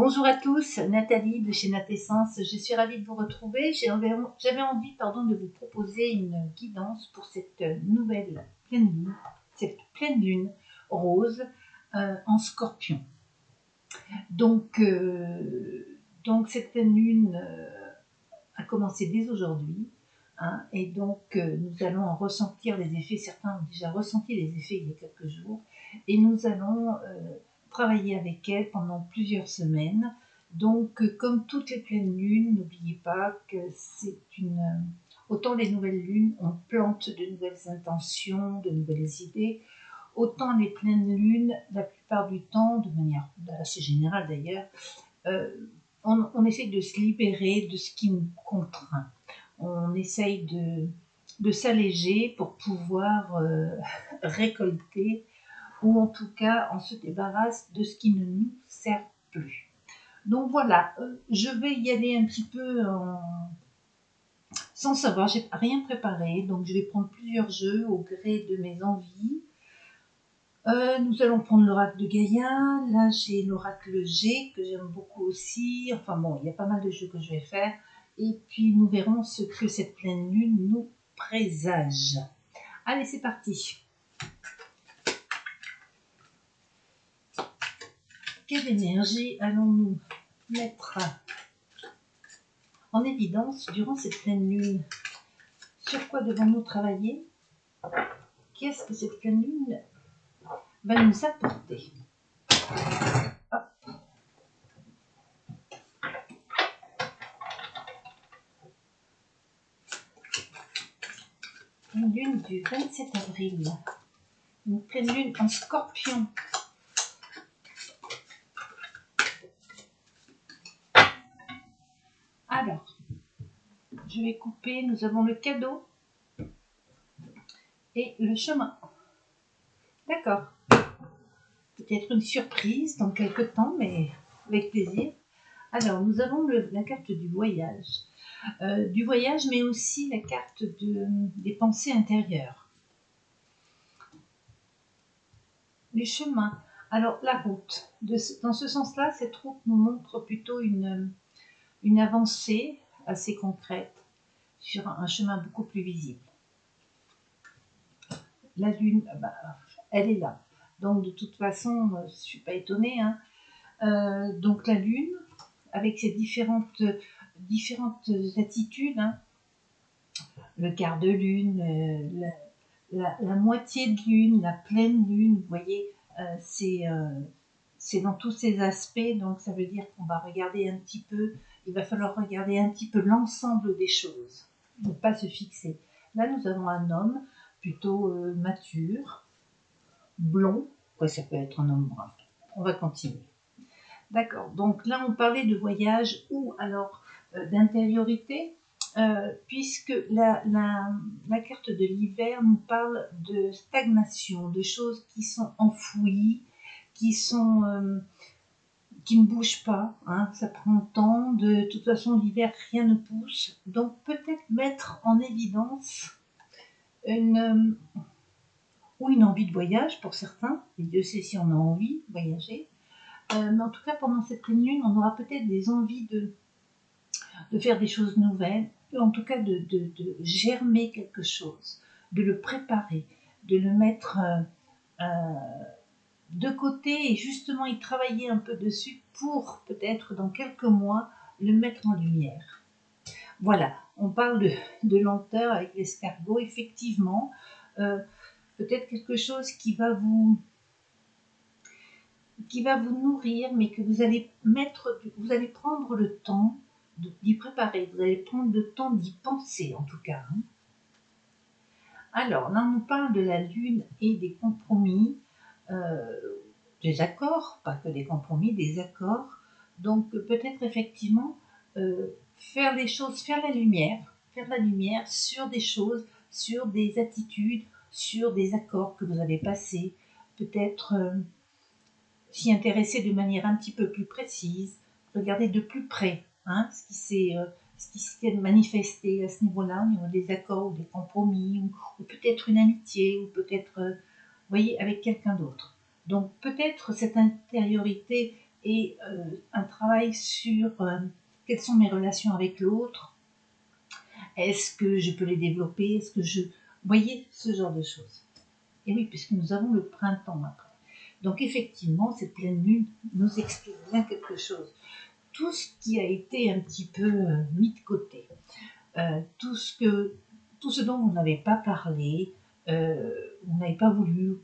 Bonjour à tous, Nathalie de chez Natessence. Je suis ravie de vous retrouver. J'avais envie de vous proposer une guidance pour cette nouvelle pleine lune, cette pleine lune rose en Scorpion. Donc cette pleine lune a commencé dès aujourd'hui. Et donc nous allons en ressentir les effets. Certains ont déjà ressenti les effets il y a quelques jours. Et nous allons travailler avec elle pendant plusieurs semaines. Donc, comme toutes les pleines lunes, n'oubliez pas que c'est autant les nouvelles lunes, on plante de nouvelles intentions, de nouvelles idées, autant les pleines lunes, la plupart du temps, de manière assez générale d'ailleurs, on essaye de se libérer de ce qui nous contraint. On essaye de s'alléger pour pouvoir récolter, ou en tout cas on se débarrasse de ce qui ne nous sert plus. Donc voilà, je vais y aller un petit peu sans savoir, j'ai rien préparé, donc je vais prendre plusieurs jeux au gré de mes envies. Nous allons prendre l'oracle de Gaïa, là j'ai l'oracle G que j'aime beaucoup aussi, enfin bon, il y a pas mal de jeux que je vais faire, et puis nous verrons ce que cette pleine lune nous présage. Allez, c'est parti. Quelle énergie allons-nous mettre en évidence durant cette pleine lune? Sur quoi devons-nous travailler? Qu'est-ce que cette pleine lune va nous apporter? Hop. Une lune du 27 avril. Une pleine lune en Scorpion. Alors, je vais couper. Nous avons le cadeau et le chemin. D'accord. Peut-être une surprise dans quelques temps, mais avec plaisir. Alors, nous avons la carte du voyage. Mais aussi la carte des pensées intérieures. Le chemin. Alors, la route. Dans ce sens-là, cette route nous montre plutôt une avancée assez concrète sur un chemin beaucoup plus visible. La lune, elle est là. Donc, de toute façon, je ne suis pas étonnée. Donc, la lune, avec ses différentes attitudes, le quart de lune, la moitié de lune, la pleine lune, vous voyez, c'est dans tous ces aspects, donc ça veut dire qu'on va regarder un petit peu, il va falloir regarder un petit peu l'ensemble des choses, ne pas se fixer. Là, nous avons un homme plutôt mature, blond, ouais, ça peut être un homme brun. On va continuer. D'accord, donc là, on parlait de voyage ou alors d'intériorité, puisque la carte de l'hiver nous parle de stagnation, de choses qui sont enfouies, qui ne bougent pas, ça prend le temps, de toute façon l'hiver rien ne pousse, donc peut-être mettre en évidence une envie de voyage pour certains, et Dieu sait si on a envie de voyager, mais en tout cas pendant cette pleine lune on aura peut-être des envies de faire des choses nouvelles, en tout cas de germer quelque chose, de le préparer, de le mettre de côté et justement y travailler un peu dessus pour peut-être dans quelques mois le mettre en lumière. Voilà, on parle de lenteur avec l'escargot, effectivement, peut-être quelque chose qui va vous nourrir, mais que vous allez prendre le temps d'y préparer, vous allez prendre le temps d'y penser en tout cas. Alors, là on nous parle de la lune et des compromis, des accords, pas que des compromis, des accords. Donc peut-être effectivement faire les choses, faire la lumière sur des choses, sur des attitudes, sur des accords que vous avez passés, peut-être s'y intéresser de manière un petit peu plus précise, regarder de plus près ce qui s'est manifesté à ce niveau-là, au niveau des accords ou des compromis, ou peut-être une amitié, ou peut-être, voyez, avec quelqu'un d'autre. Donc peut-être cette intériorité et un travail sur quelles sont mes relations avec l'autre, est-ce que je peux les développer, est-ce que je... Vous voyez, ce genre de choses. Et oui, puisque nous avons le printemps après. Donc effectivement, cette pleine lune nous explique bien quelque chose. Tout ce qui a été un petit peu mis de côté, tout ce dont vous n'avez pas parlé, vous n'avez pas voulu,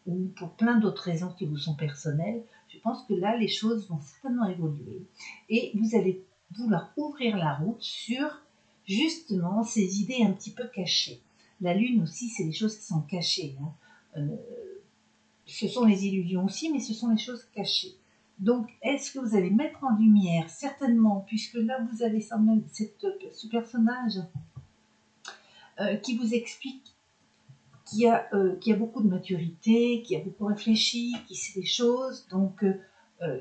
ou pour plein d'autres raisons qui vous sont personnelles, je pense que là, les choses vont certainement évoluer. Et vous allez vouloir ouvrir la route sur, justement, ces idées un petit peu cachées. La lune aussi, c'est des choses qui sont cachées. Ce sont les illusions aussi, mais ce sont les choses cachées. Donc, est-ce que vous allez mettre en lumière, certainement, puisque là, vous avez ce personnage qui vous explique qui a beaucoup de maturité, qui a beaucoup réfléchi, qui sait des choses, donc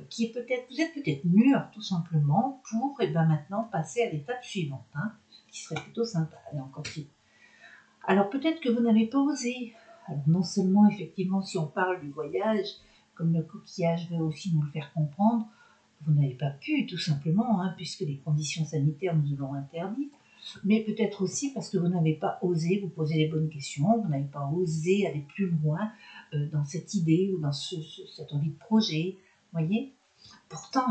qui est peut-être, vous êtes peut-être mûr tout simplement pour maintenant passer à l'étape suivante, qui serait plutôt sympa. Allez, on continue. Alors peut-être que vous n'avez pas osé. Alors non seulement effectivement si on parle du voyage, comme le coquillage veut aussi nous le faire comprendre, vous n'avez pas pu tout simplement, puisque les conditions sanitaires nous l'ont interdit, mais peut-être aussi parce que vous n'avez pas osé vous poser les bonnes questions, vous n'avez pas osé aller plus loin dans cette idée ou dans cette envie de projet, voyez. Pourtant,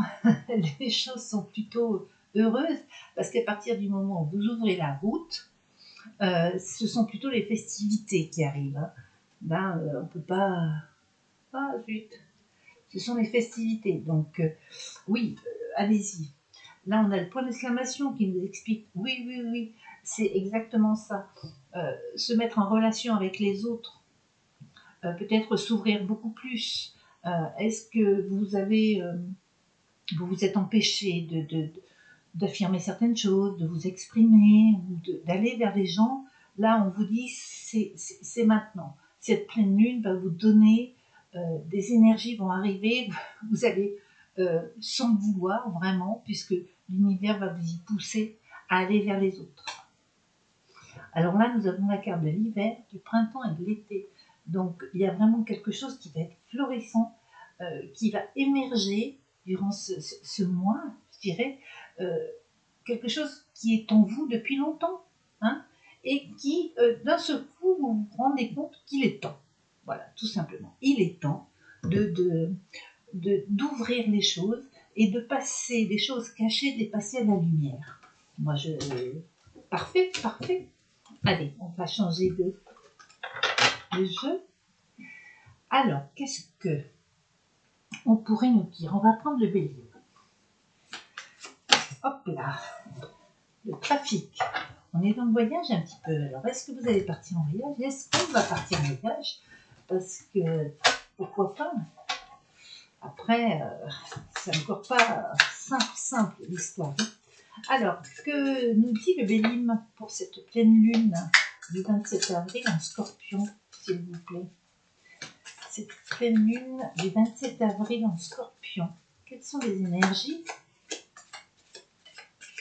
les choses sont plutôt heureuses, parce qu'à partir du moment où vous ouvrez la route, ce sont plutôt les festivités qui arrivent. Là, on ne peut pas... Ah, zut. Ce sont les festivités, donc oui, allez-y. Là, on a le point d'exclamation qui nous explique, oui, oui, oui, c'est exactement ça. Se mettre en relation avec les autres, peut-être s'ouvrir beaucoup plus. Est-ce que vous vous êtes empêché d'affirmer certaines choses, de vous exprimer, ou d'aller vers les gens? Là, on vous dit, c'est maintenant. Cette pleine lune va vous donner, des énergies vont arriver, vous allez, sans le vouloir vraiment, puisque l'univers va vous y pousser à aller vers les autres. Alors là, nous avons la carte de l'hiver, du printemps et de l'été. Donc, il y a vraiment quelque chose qui va être florissant, qui va émerger durant ce mois, je dirais, quelque chose qui est en vous depuis longtemps, et qui, d'un seul coup, vous vous rendez compte qu'il est temps. Voilà, tout simplement. Il est temps d'ouvrir les choses et de passer des choses cachées, de les passer à la lumière. Moi, Parfait, parfait. Allez, on va changer de jeu. Alors, qu'est-ce que on pourrait nous dire? On va prendre le bélier. Hop là. Le trafic. On est dans le voyage un petit peu. Alors, est-ce que vous allez partir en voyage? Est-ce qu'on va partir en voyage? Parce que, pourquoi pas? Après, c'est encore pas simple l'histoire. Alors, que nous dit le Bélim pour cette pleine lune du 27 avril en Scorpion, s'il vous plaît? Cette pleine lune du 27 avril en Scorpion. Quelles sont les énergies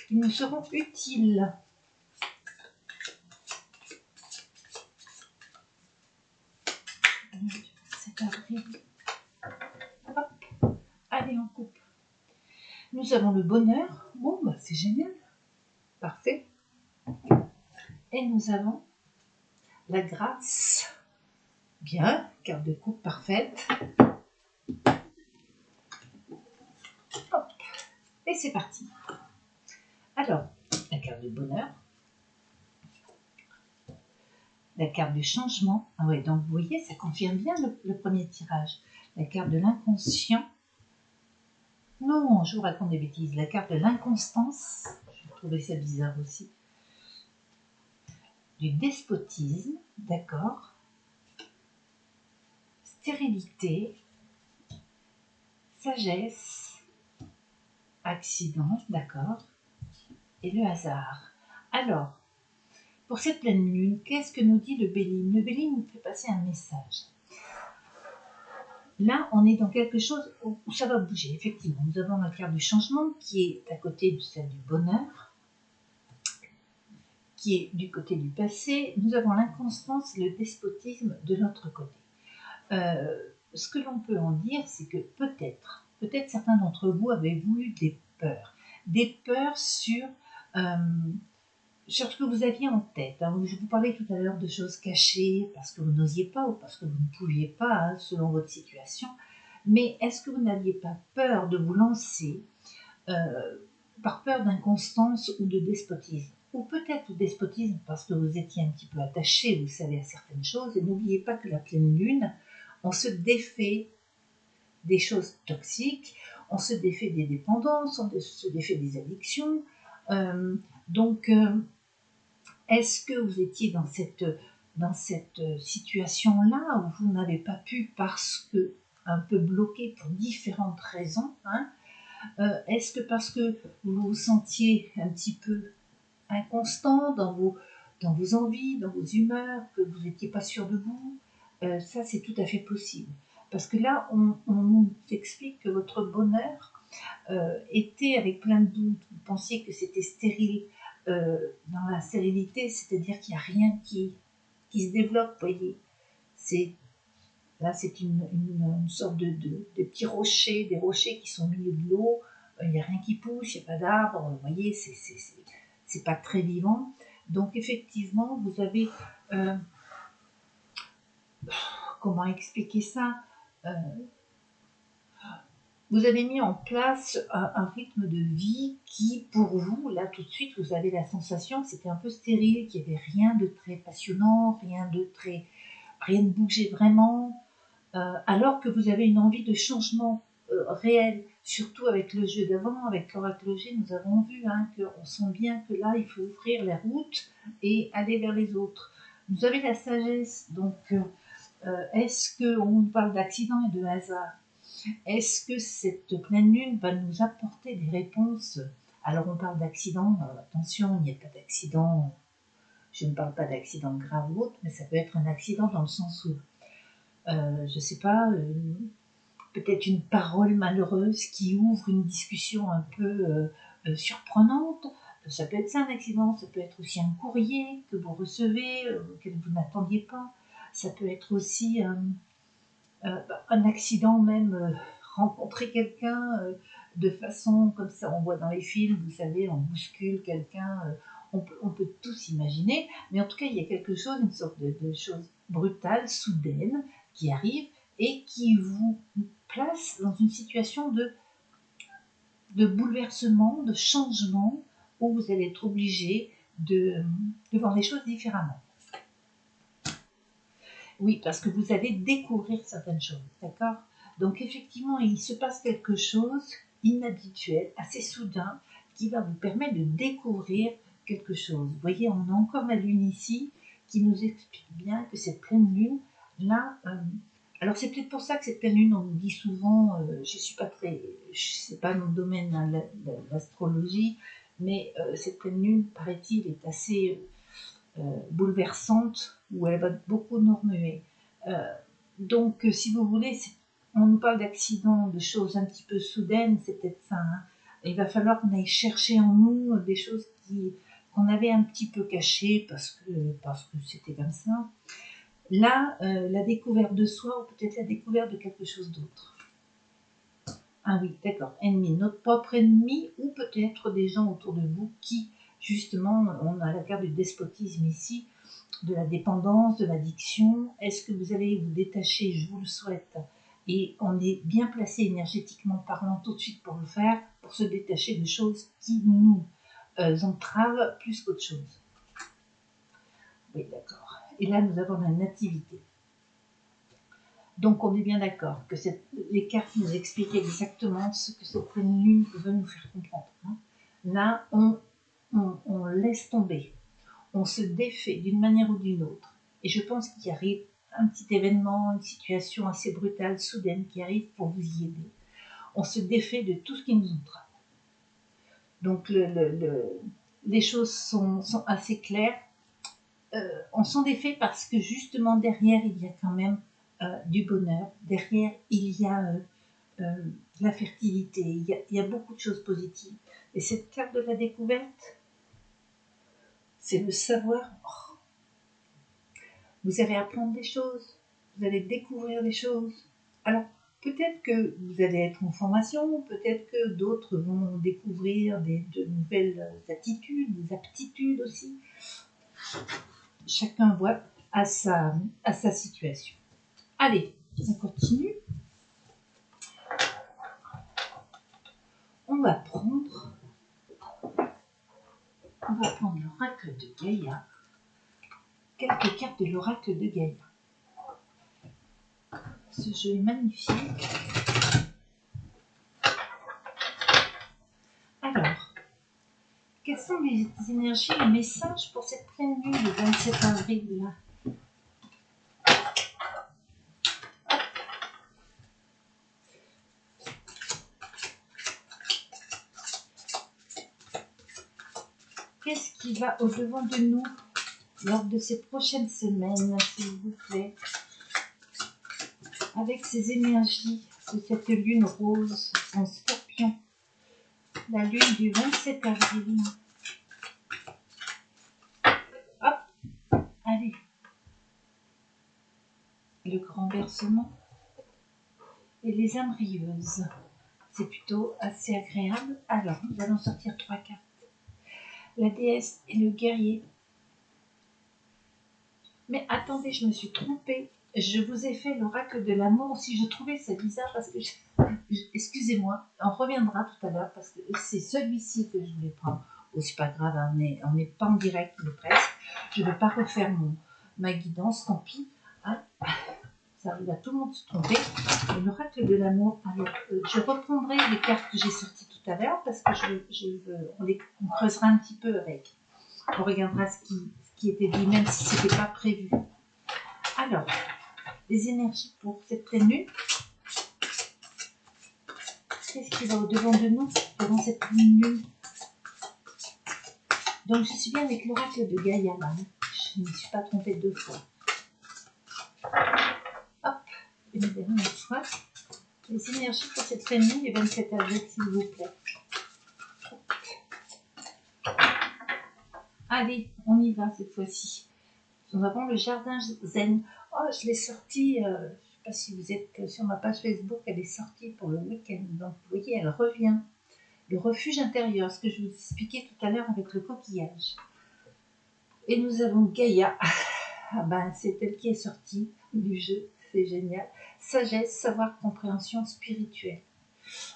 qui nous seront utiles? Du 27 avril. Hop. Allez, on coupe. Nous avons le bonheur. Bon, bah, c'est génial. Parfait. Et nous avons la grâce. Bien, carte de coupe parfaite. Hop. Et c'est parti. Alors, la carte du bonheur. La carte du changement. Ah ouais, donc vous voyez, ça confirme bien le premier tirage. La carte de l'inconscient. Non, je vous raconte des bêtises. La carte de l'inconstance. Je trouvais ça bizarre aussi. Du despotisme, d'accord. Stérilité. Sagesse. Accident, d'accord. Et le hasard. Alors, pour cette pleine lune, qu'est-ce que nous dit le Bélim? Le Bélim nous fait passer un message. Là, on est dans quelque chose où ça va bouger, effectivement. Nous avons la carte du changement qui est à côté de celle du bonheur, qui est du côté du passé. Nous avons l'inconstance et le despotisme de l'autre côté. Ce que l'on peut en dire, c'est que peut-être peut-être certains d'entre vous avez-vous eu des peurs sur ce que vous aviez en tête. Je vous parlais tout à l'heure de choses cachées parce que vous n'osiez pas ou parce que vous ne pouviez pas, selon votre situation. Mais est-ce que vous n'aviez pas peur de vous lancer par peur d'inconstance ou de despotisme? Ou peut-être le despotisme parce que vous étiez un petit peu attaché, vous savez, à certaines choses. Et n'oubliez pas que la pleine lune, on se défait des choses toxiques, on se défait des dépendances, on se défait des addictions. Donc, est-ce que vous étiez dans cette situation-là où vous n'avez pas pu parce que un peu bloqué pour différentes raisons, est-ce que parce que vous vous sentiez un petit peu inconstant dans vos envies, dans vos humeurs, que vous n'étiez pas sûr de vous? Ça, c'est tout à fait possible. Parce que là, on nous explique que votre bonheur était avec plein de doutes. Vous pensiez que c'était stérile. Dans la stérilité, c'est-à-dire qu'il n'y a rien qui se développe, voyez. Là, c'est une sorte de petits rochers, des rochers qui sont au milieu de l'eau. Il n'y a rien qui pousse, il n'y a pas d'arbres. Vous voyez, c'est pas très vivant. Donc, effectivement, vous avez... comment expliquer ça? Vous avez mis en place un rythme de vie qui, pour vous, là, tout de suite, vous avez la sensation que c'était un peu stérile, qu'il n'y avait rien de très passionnant, rien ne bougeait vraiment. Alors que vous avez une envie de changement réel, surtout avec le jeu d'avant, avec l'oracologie, nous avons vu qu'on sent bien que là, il faut ouvrir les routes et aller vers les autres. Vous avez la sagesse, donc est-ce qu'on parle d'accident et de hasard? Est-ce que cette pleine lune va nous apporter des réponses? Alors on parle d'accident, attention, il n'y a pas d'accident, je ne parle pas d'accident grave ou autre, mais ça peut être un accident dans le sens où je ne sais pas, peut-être une parole malheureuse qui ouvre une discussion un peu surprenante. Ça peut être ça un accident, ça peut être aussi un courrier que vous recevez, auquel vous n'attendiez pas. Ça peut être aussi un accident même, rencontrer quelqu'un de façon comme ça, on voit dans les films, vous savez, on bouscule quelqu'un, on peut tout s'imaginer, mais en tout cas il y a quelque chose, une sorte de chose brutale, soudaine, qui arrive et qui vous place dans une situation de bouleversement, de changement, où vous allez être obligé de voir les choses différemment. Oui, parce que vous allez découvrir certaines choses, d'accord? Donc effectivement, il se passe quelque chose inhabituel, assez soudain, qui va vous permettre de découvrir quelque chose. Vous voyez, on a encore la lune ici, qui nous explique bien que cette pleine lune, là, alors c'est peut-être pour ça que cette pleine lune, on nous dit souvent, c'est pas mon domaine, l'astrologie, mais cette pleine lune, paraît-il, est assez bouleversante, où elle va beaucoup nous remuer. Donc, si vous voulez, on nous parle d'accidents, de choses un petit peu soudaines, c'est peut-être ça. Il va falloir qu'on aille chercher en nous des choses qu'on avait un petit peu cachées parce que c'était comme ça. Là, la découverte de soi, ou peut-être la découverte de quelque chose d'autre. Ah oui, d'accord, ennemi, notre propre ennemi, ou peut-être des gens autour de vous qui, justement, on a la carte du despotisme ici, de la dépendance, de l'addiction. Est-ce que vous allez vous détacher? Je vous le souhaite. Et on est bien placé énergétiquement parlant tout de suite pour le faire, pour se détacher de choses qui nous entravent plus qu'autre chose. Oui, d'accord. Et là, nous avons la nativité. Donc, on est bien d'accord que les cartes nous expliquent exactement ce que cette pleine lune veut nous faire comprendre. Là, on laisse tomber. On se défait d'une manière ou d'une autre. Et je pense qu'il arrive un petit événement, une situation assez brutale, soudaine, qui arrive pour vous y aider. On se défait de tout ce qui nous entrave. Donc les choses sont assez claires. On s'en défait parce que justement derrière, il y a quand même du bonheur. Derrière, il y a la fertilité. Il y a beaucoup de choses positives. Et cette carte de la découverte, c'est le savoir. Vous allez apprendre des choses, vous allez découvrir des choses. Alors, Peut-être que vous allez être en formation, peut-être que d'autres vont découvrir de nouvelles attitudes, des aptitudes aussi. Chacun voit à sa situation. Allez, on continue. On va prendre l'oracle de Gaïa. Quelques cartes de l'oracle de Gaïa. Ce jeu est magnifique. Alors, quelles sont les énergies, les messages pour cette pleine lune le 27 avril là? Qu'est-ce qui va au-devant de nous lors de ces prochaines semaines, s'il vous plaît, avec ces énergies de cette lune rose en scorpion, la lune du 27 avril. Hop, allez. Le grand versement et les âmes rieuses. C'est plutôt assez agréable. Alors, nous allons sortir 3 cartes. La déesse et le guerrier. Mais attendez, je me suis trompée. Je vous ai fait l'oracle de l'amour. Si je trouvais ça bizarre parce que... Excusez-moi, on reviendra tout à l'heure parce que c'est celui-ci que je voulais prendre. Oh, c'est pas grave, on n'est pas en direct, mais presque. Je ne vais pas refaire ma guidance, tant pis. Hein, ça arrive à tout le monde de se tromper. L'oracle de l'amour. Alors, je reprendrai les cartes que j'ai sorties tout à l'heure parce que on creusera un petit peu avec. On regardera ce qui était dit, même si ce n'était pas prévu. Alors, les énergies pour cette pleine lune. Qu'est-ce qui va au-devant de nous pendant cette pleine lune? Donc, je suis bien avec l'oracle de Gaïa là. Je ne me suis pas trompée 2 fois. Hop, une dernière fois. Les énergies pour cette pleine lune du 27 avril, s'il vous plaît. Allez, on y va cette fois-ci. Nous avons le jardin zen. Oh, je l'ai sorti, je ne sais pas si vous êtes sur ma page Facebook, elle est sortie pour le week-end. Donc, vous voyez, elle revient. Le refuge intérieur, ce que je vous expliquais tout à l'heure avec le coquillage. Et nous avons Gaïa. Ah ben, c'est elle qui est sortie du jeu, c'est génial. Sagesse, savoir, compréhension spirituelle.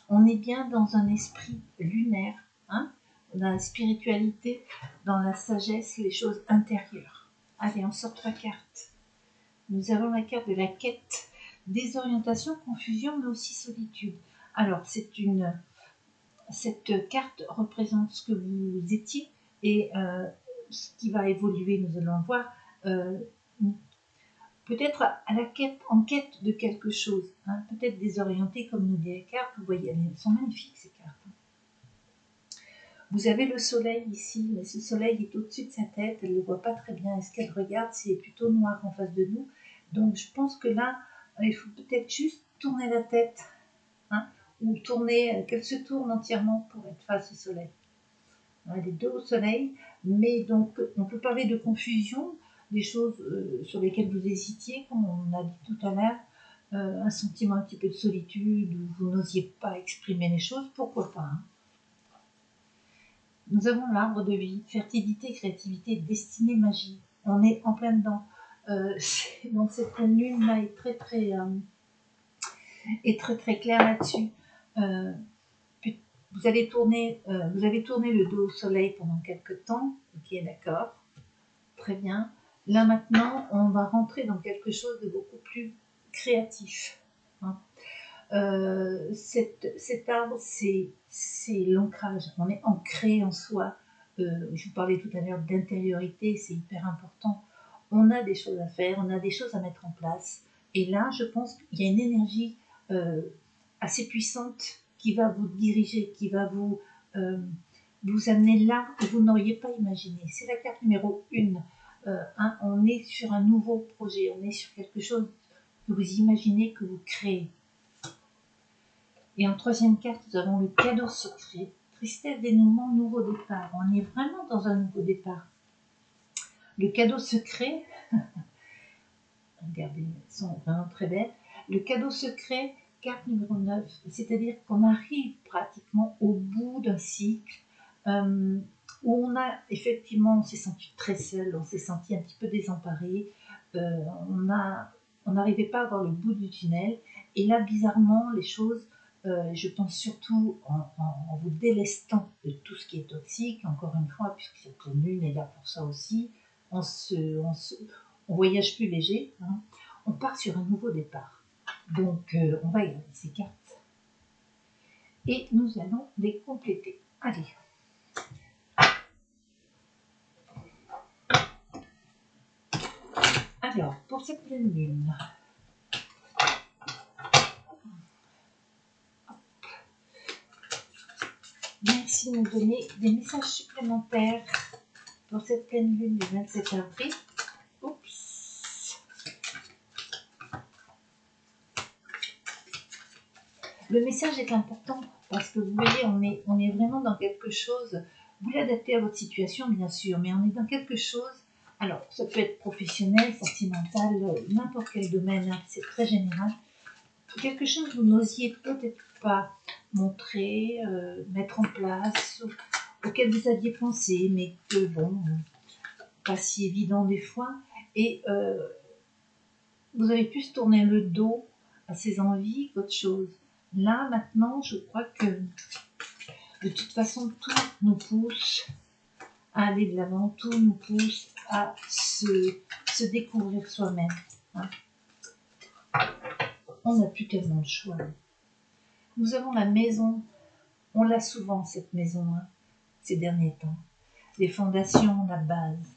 On est bien dans un esprit lunaire, hein, dans la spiritualité, dans la sagesse, les choses intérieures. Allez, on sort 3 cartes. Nous avons la carte de la quête, désorientation, confusion, mais aussi solitude. Alors, cette carte représente ce que vous étiez et ce qui va évoluer, nous allons voir. Peut-être en quête de quelque chose, hein, peut-être désorienté comme nous dit les cartes. Vous voyez, elles sont magnifiques ces cartes. Vous avez le soleil ici, mais ce soleil est au-dessus de sa tête, elle ne le voit pas très bien, et ce qu'elle regarde, c'est plutôt noir en face de nous. Donc je pense que là, il faut peut-être juste tourner la tête, hein, ou qu'elle se tourne entièrement pour être face au soleil. Elle est dos au soleil, mais donc on peut parler de confusion, des choses sur lesquelles vous hésitiez, comme on a dit tout à l'heure, un sentiment un petit peu de solitude, où vous n'osiez pas exprimer les choses, pourquoi pas, hein. Nous avons l'arbre de vie, fertilité, créativité, destinée, magie. On est en plein dedans. Donc cette pleine lune là est très très claire là-dessus. Vous avez tourné le dos au soleil pendant quelques temps. Ok, d'accord. Très bien. Là maintenant, on va rentrer dans quelque chose de beaucoup plus créatif, hein. Cet arbre, c'est l'ancrage. On est ancré en soi. Je vous parlais tout à l'heure d'intériorité, c'est hyper important. On a des choses à faire, on a des choses à mettre en place. Et là, je pense qu'il y a une énergie assez puissante qui va vous diriger, qui va vous amener là où vous n'auriez pas imaginé. C'est la carte numéro 1. On est sur un nouveau projet, on est sur quelque chose que vous imaginez, que vous créez. Et en 3e carte, nous avons le cadeau secret. Tristesse, dénouement, nouveau départ. On est vraiment dans un nouveau départ. Le cadeau secret, regardez, elles sont vraiment très belles. Le cadeau secret, carte numéro 9, c'est-à-dire qu'on arrive pratiquement au bout d'un cycle où on a effectivement, on s'est senti très seul, on s'est senti un petit peu désemparé, on n'arrivait pas à voir le bout du tunnel, et là bizarrement les choses, je pense surtout en vous délestant de tout ce qui est toxique, encore une fois, puisque cette pleine lune est là pour ça aussi, on voyage plus léger, hein, on part sur un nouveau départ. Donc on va regarder ces cartes et nous allons les compléter. Allez. Alors, pour cette pleine lune, merci de nous donner des messages supplémentaires pour cette pleine lune du 27 avril. Oups. Le message est important parce que vous voyez, on est vraiment dans quelque chose. Vous l'adaptez à votre situation, bien sûr, mais on est dans quelque chose. Alors, ça peut être professionnel, sentimental, n'importe quel domaine, hein, c'est très général. Quelque chose que vous n'osiez peut-être pas montrer, mettre en place, auquel vous aviez pensé, mais que bon, pas si évident des fois. Et vous avez pu se tourner le dos à ces envies qu'autre chose. Là, maintenant, je crois que de toute façon, tout nous pousse à aller de l'avant, tout nous pousse à se découvrir soi-même. Hein. On n'a plus tellement de choix. Nous avons la maison, on l'a souvent cette maison, hein, ces derniers temps. Les fondations, la base.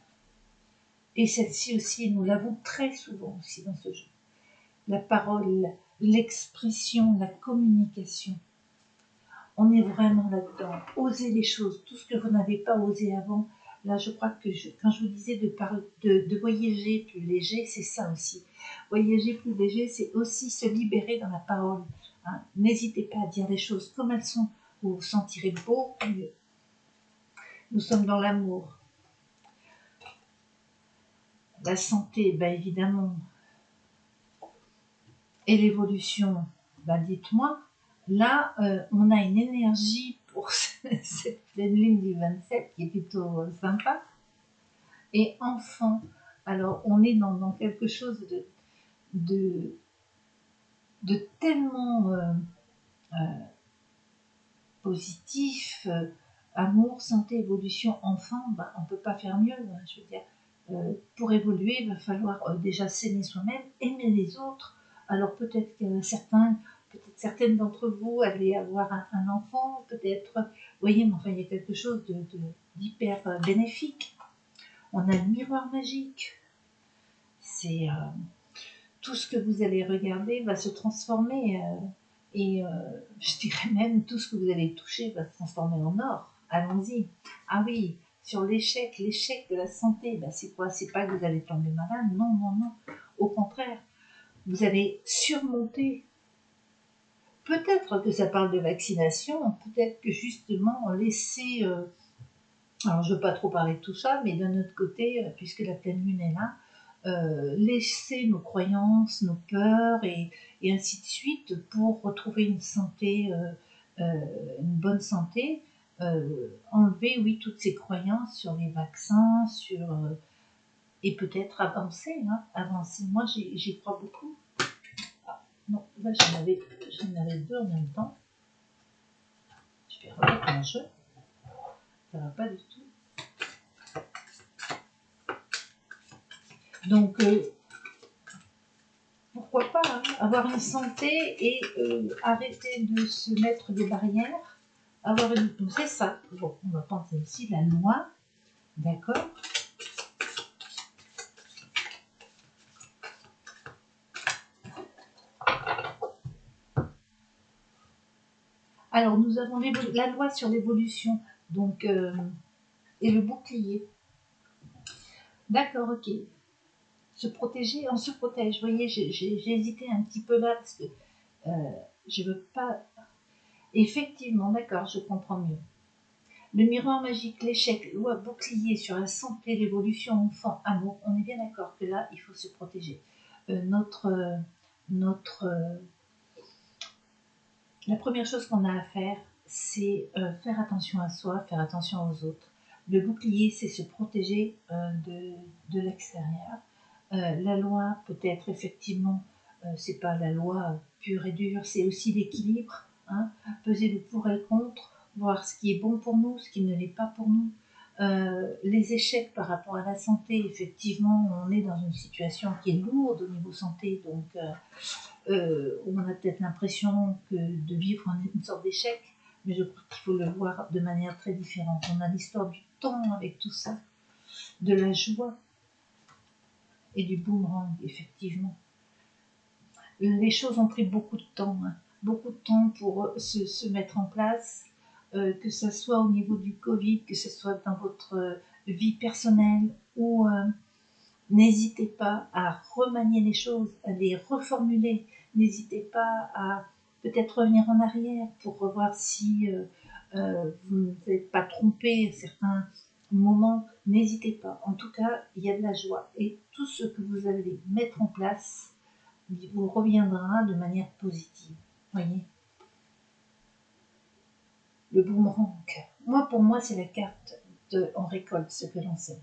Et celle-ci aussi, nous l'avons très souvent aussi dans ce jeu. La parole, l'expression, la communication. On est vraiment là-dedans. Oser les choses, tout ce que vous n'avez pas osé avant. Là, je crois que quand je vous disais de voyager plus léger, c'est ça aussi. Voyager plus léger, c'est aussi se libérer dans la parole. Hein. N'hésitez pas à dire les choses comme elles sont. Vous vous sentirez beaucoup mieux. Nous sommes dans l'amour. La santé, ben évidemment. Et l'évolution, ben dites-moi. Là, on a une énergie pour cette pleine lune du 27 qui est plutôt sympa. Et enfant, alors on est dans quelque chose de tellement positif, amour, santé, évolution, enfant, ben, on ne peut pas faire mieux. Hein, je veux dire, pour évoluer, il va falloir déjà s'aimer soi-même, aimer les autres. Alors peut-être que certaines d'entre vous allaient avoir un enfant, peut-être, vous voyez, mais enfin il y a quelque chose d'hyper bénéfique. On a le miroir magique. C'est tout ce que vous allez regarder va se transformer et je dirais même tout ce que vous allez toucher va se transformer en or. Allons-y. Ah oui, sur l'échec de la santé, ben c'est quoi? C'est pas que vous allez tomber malade, non, non, non. Au contraire, vous allez surmonter. Peut-être que ça parle de vaccination, peut-être que justement laisser... alors je ne veux pas trop parler de tout ça, mais d'un autre côté, puisque la pleine lune est là, laisser nos croyances, nos peurs et ainsi de suite pour retrouver une santé, une bonne santé, enlever, oui, toutes ces croyances sur les vaccins, et peut-être avancer, hein, avancer. Moi, j'y crois beaucoup. Ah, non, là, j'en avais deux en même temps. Je vais remettre mon jeu. Ça va pas du tout. Donc, pourquoi pas, hein, avoir une santé et arrêter de se mettre des barrières, avoir une... C'est ça. Bon, on va penser aussi la loi, d'accord. Alors, nous avons la loi sur l'évolution, donc, et le bouclier. D'accord, ok. Se protéger, on se protège. Vous voyez, j'ai hésité un petit peu là, parce que je veux pas... Effectivement, d'accord, je comprends mieux. Le miroir magique, l'échec, loi, bouclier sur la santé, l'évolution, enfant, amour, on est bien d'accord que là, il faut se protéger. Notre La première chose qu'on a à faire, c'est faire attention à soi, faire attention aux autres. Le bouclier, c'est se protéger de l'extérieur. La loi, peut-être effectivement, c'est pas la loi pure et dure, c'est aussi l'équilibre, hein, peser le pour et le contre, voir ce qui est bon pour nous, ce qui ne l'est pas pour nous. Les échecs par rapport à la santé, effectivement, on est dans une situation qui est lourde au niveau santé, donc on a peut-être l'impression que de vivre une sorte d'échec, mais je crois qu'il faut le voir de manière très différente. On a l'histoire du temps avec tout ça, de la joie et du boomerang, effectivement. Les choses ont pris beaucoup de temps, hein, beaucoup de temps pour se mettre en place, que ce soit au niveau du Covid, que ce soit dans votre vie personnelle, ou n'hésitez pas à remanier les choses, à les reformuler. N'hésitez pas à peut-être revenir en arrière pour revoir si vous ne vous êtes pas trompé à certains moments. N'hésitez pas. En tout cas, il y a de la joie. Et tout ce que vous allez mettre en place vous reviendra de manière positive. Voyez, le boomerang. Pour moi, c'est la carte de on récolte ce que l'on sème.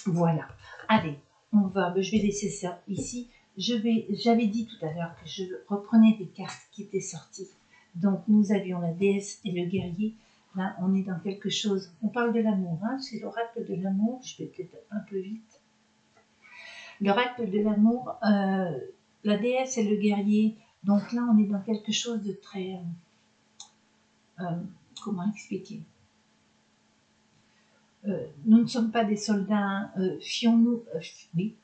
Voilà. Allez, je vais laisser ça ici. J'avais dit tout à l'heure que je reprenais des cartes qui étaient sorties. Donc, nous avions la déesse et le guerrier. Là, on est dans quelque chose. On parle de l'amour, hein, c'est l'oracle de l'amour. Je vais peut-être un peu vite. L'oracle de l'amour, la déesse et le guerrier. Donc là, on est dans quelque chose de très... comment expliquer, nous ne sommes pas des soldats, fions-nous, oui,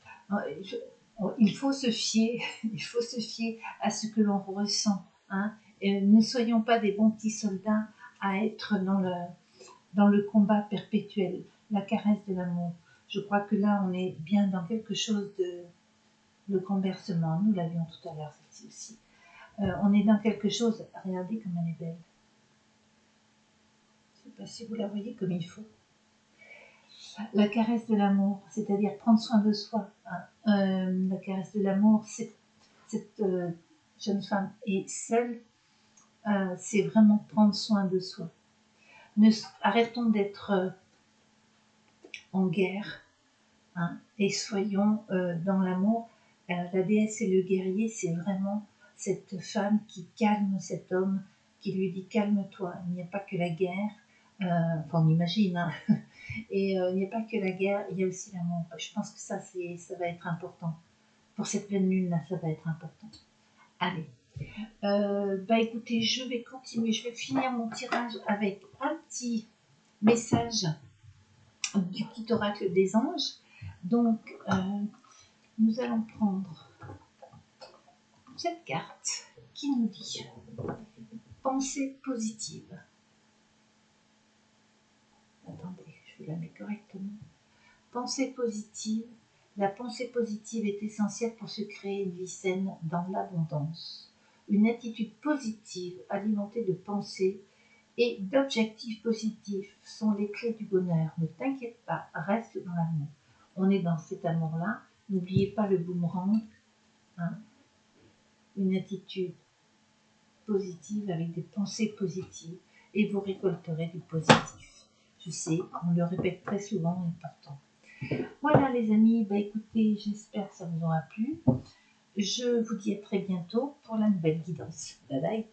il faut se fier, il faut se fier à ce que l'on ressent, hein, et ne soyons pas des bons petits soldats à être dans le combat perpétuel, la caresse de l'amour. Je crois que là, on est bien dans quelque chose de renversement. Nous l'avions tout à l'heure, celle-ci aussi. On est dans quelque chose, regardez comme elle est belle. Je ne sais pas si vous la voyez comme il faut. La caresse de l'amour, c'est-à-dire prendre soin de soi. Hein. La caresse de l'amour, cette jeune femme est seule, c'est vraiment prendre soin de soi. Arrêtons d'être en guerre, hein, et soyons dans l'amour. La déesse et le guerrier, c'est vraiment cette femme qui calme cet homme, qui lui dit calme-toi, il n'y a pas que la guerre, enfin on imagine, hein. Et il n'y a pas que la guerre, il y a aussi l'amour. Je pense que ça va être important. Pour cette pleine lune-là, ça va être important. Allez. Écoutez, je vais continuer. Je vais finir mon tirage avec un petit message du petit oracle des anges. Donc, nous allons prendre cette carte qui nous dit pensée positive. Attendez, je vais la mettre correctement. Pensée positive. La pensée positive est essentielle pour se créer une vie saine dans l'abondance. Une attitude positive alimentée de pensées et d'objectifs positifs sont les clés du bonheur. Ne t'inquiète pas, reste dans l'amour. On est dans cet amour-là. N'oubliez pas le boomerang. Hein. Une attitude positive avec des pensées positives et vous récolterez du positif. Je sais, on le répète très souvent et pourtant. Voilà les amis, écoutez, j'espère que ça vous aura plu. Je vous dis à très bientôt pour la nouvelle guidance. Bye bye.